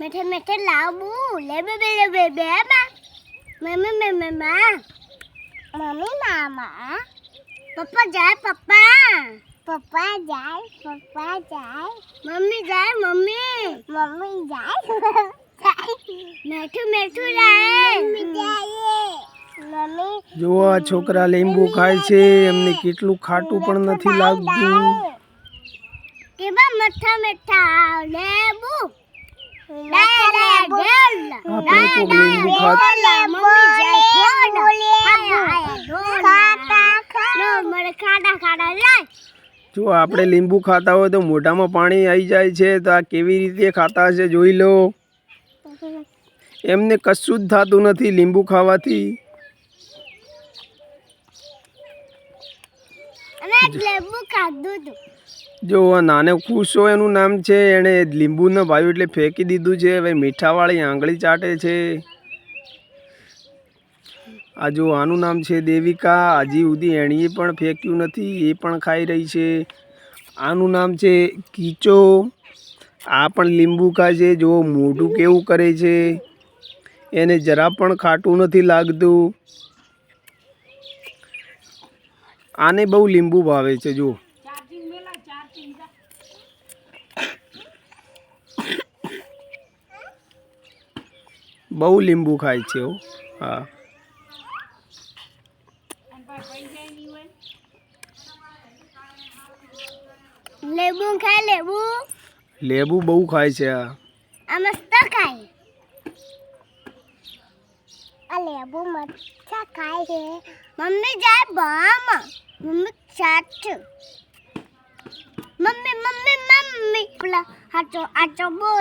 मीठे मीठे लाबू ले बे मम्मी मम्मी मामा पप्पा जाए मम्मी जाए मम्मी जाए मीठू मीठू जाए मम्मी જો આ છોકરા લીંબુ ખાય છે એમને કેટલું ખાટું પણ નથી લાગતું કેવા મીઠા મીઠા લેબુ આપણે કોક લીંબુ ખાતા જો આપણે લીંબુ ખાતા હોય તો મોઢામાં પાણી આવી જાય છે તો આ કેવી રીતે ખાતા હશે જોઈ લો એમને કશું જ થતું નથી લીંબુ ખાવાથી જો આ નાને ખુશ હોય એનું નામ છે એણે લીંબુ ન ભાવ્યું એટલે ફેંકી દીધું છે હવે મીઠાવાળી આંગળી ચાટે છે આ જો આનું નામ છે દેવિકા હજી સુધી એણીએ પણ ફેંક્યું નથી એ પણ ખાઈ રહી છે આનું નામ છે કીચો આ પણ લીંબુ ખાય છે જો મોઢું કેવું કરે છે એને જરા પણ ખાટું નથી લાગતું આને બહુ લીંબુ ભાવે છે જો બહુ લીંબુ ખાય છે હા લેબુ ખાય લેબુ બહુ ખાય છે આ મસ્ત ખાય આ લેબુ મસ્ત ખાય છે મમ્મી જાય બામ મમ્મી ચાટ મમ્મી પેલા આચો બો